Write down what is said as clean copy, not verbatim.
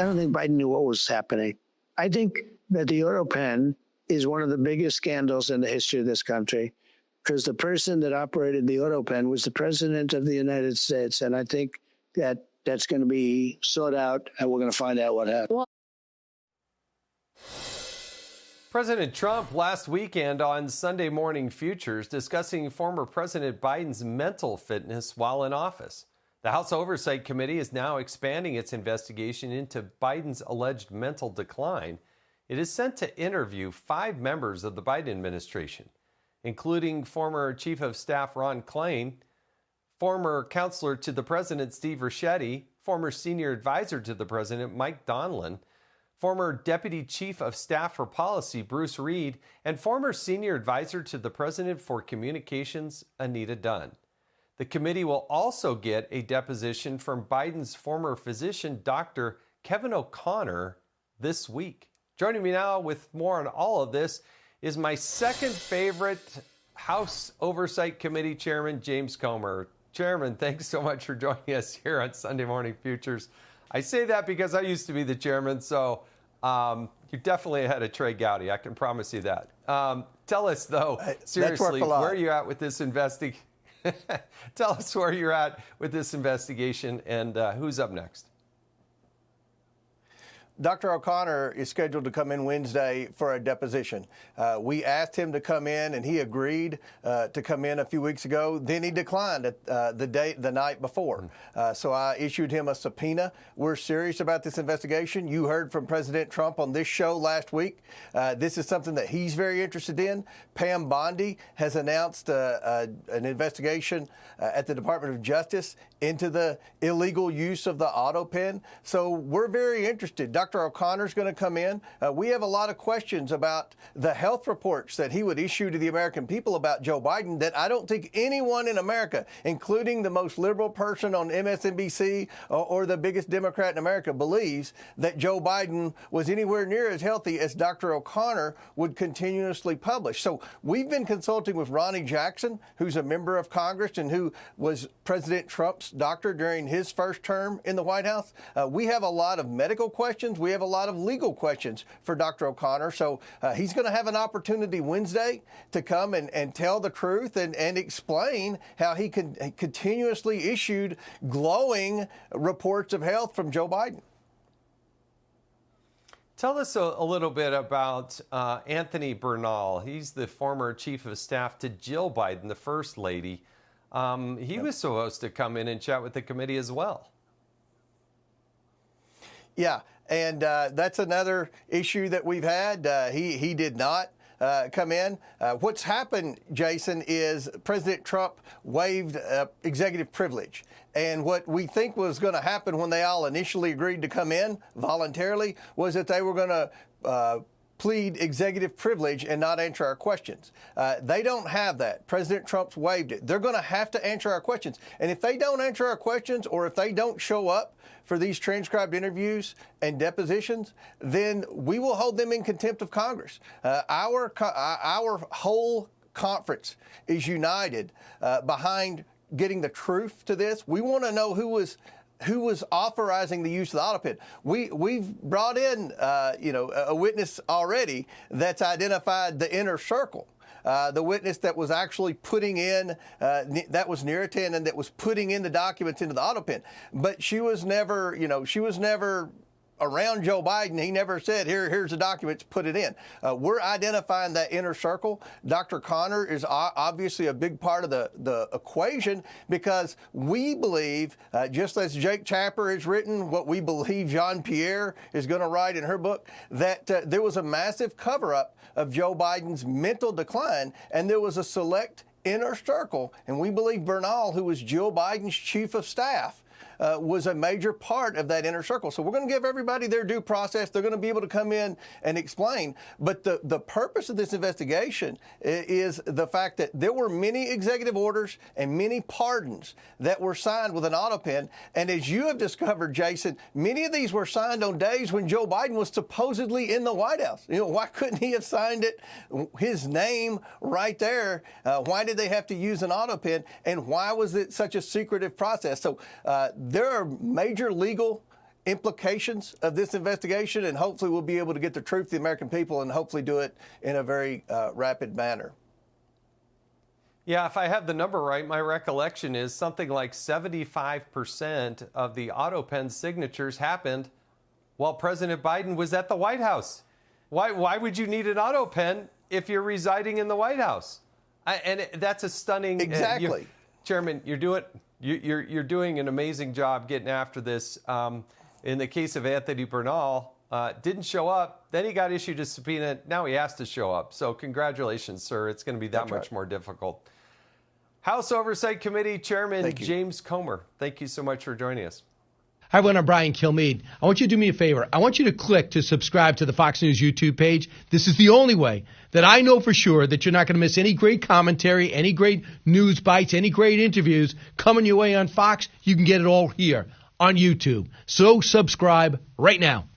I don't think Biden knew what was happening. I think that the Autopen is one of the biggest scandals in the history of this country, because the person that operated the Autopen was the president of the United States. And I think that that's going to be sought out, and we're going to find out what happened. President Trump last weekend on Sunday Morning Futures discussing former President Biden's mental fitness while in office. The House Oversight Committee is now expanding its investigation into Biden's alleged mental decline. It is set to interview 5 members of the Biden administration, including former Chief of Staff Ron Klain, former counselor to the president Steve Ricchetti, former senior advisor to the president Mike Donilon, former Deputy Chief of Staff for Policy Bruce Reed, and former senior advisor to the president for communications Anita Dunn. The committee will also get a deposition from Biden's former physician, Dr. Kevin O'Connor, this week. Joining me now with more on all of this is my second favorite House Oversight Committee Chairman, James Comer. Chairman, thanks so much for joining us here on Sunday Morning Futures. I say that because I used to be the chairman, so you're definitely ahead of Trey Gowdy. I can promise you that. Tell us, though, seriously, where are you at with this investigation? Tell us where you're at with this investigation and who's up next. Dr. O'Connor is scheduled to come in Wednesday for a deposition. We asked him to come in, and he agreed to come in a few weeks ago. Then he declined the night before. So I issued him a subpoena. We're serious about this investigation. You heard from President Trump on this show last week. This is something that he's very interested in. Pam Bondi has announced an investigation at the Department of Justice into the illegal use of the Autopen. So we're very interested. Dr. O'Connor's going to come in. We have a lot of questions about the health reports that he would issue to the American people about Joe Biden that I don't think anyone in America, including the most liberal person on MSNBC or the biggest Democrat in America, believes that Joe Biden was anywhere near as healthy as Dr. O'Connor would continuously publish. So we've been consulting with Ronnie Jackson, who's a member of Congress and who was President Trump's doctor during his first term in the White House. We have a lot of medical questions. We have a lot of legal questions for Dr. O'Connor. So he's going to have an opportunity Wednesday to come and tell the truth and explain how he continuously issued glowing reports of health from Joe Biden. Tell us a little bit about Anthony Bernal. He's the former chief of staff to Jill Biden, the first lady. He was supposed to come in and chat with the committee as well. Yeah, and that's another issue that we've had. He did not come in. What's happened, Jason, is President Trump waived executive privilege. And what we think was going to happen when they all initially agreed to come in voluntarily was that they were going to plead executive privilege and not answer our questions. They don't have that. President Trump's waived it. They're going to have to answer our questions. And if they don't answer our questions, or if they don't show up for these transcribed interviews and depositions, then we will hold them in contempt of Congress. Our whole conference is united behind getting the truth to this. We want to know who was authorizing the use of the Autopen. We've brought in, a witness already that's identified the inner circle. The witness that was actually putting in, that was Neritan, and that was putting in the documents into the Autopen. But she was never around Joe Biden. He never said, here's the documents, put it in. We're identifying that inner circle. Dr. Connor is obviously a big part of the equation, because we believe, just as Jake Tapper has written, what we believe Jean-Pierre is going to write in her book, that there was a massive cover-up of Joe Biden's mental decline, and there was a select inner circle. And we believe Bernal, who was Jill Biden's chief of staff, was a major part of that inner circle. So we're going to give everybody their due process. They're going to be able to come in and explain. But the purpose of this investigation is the fact that there were many executive orders and many pardons that were signed with an Autopen. And as you have discovered, Jason, many of these were signed on days when Joe Biden was supposedly in the White House. Why couldn't he have signed it, his name right there? Why did they have to use an Autopen? And why was it such a secretive process? So there are major legal implications of this investigation, and hopefully we'll be able to get the truth to the American people and hopefully do it in a very rapid manner. Yeah, if I have the number right, my recollection is something like 75% of the Autopen signatures happened while President Biden was at the White House. Why would you need an Autopen if you're residing in the White House? And that's a stunning. Exactly. Chairman, you're doing an amazing job getting after this. In the case of Anthony Bernal, didn't show up. Then he got issued a subpoena. Now he has to show up. So congratulations, sir. It's going to be that much more difficult. House Oversight Committee Chairman James Comer, thank you so much for joining us. Hi, everyone. I'm Brian Kilmeade. I want you to do me a favor. I want you to click to subscribe to the Fox News YouTube page. This is the only way that I know for sure that you're not going to miss any great commentary, any great news bites, any great interviews coming your way on Fox. You can get it all here on YouTube. So subscribe right now.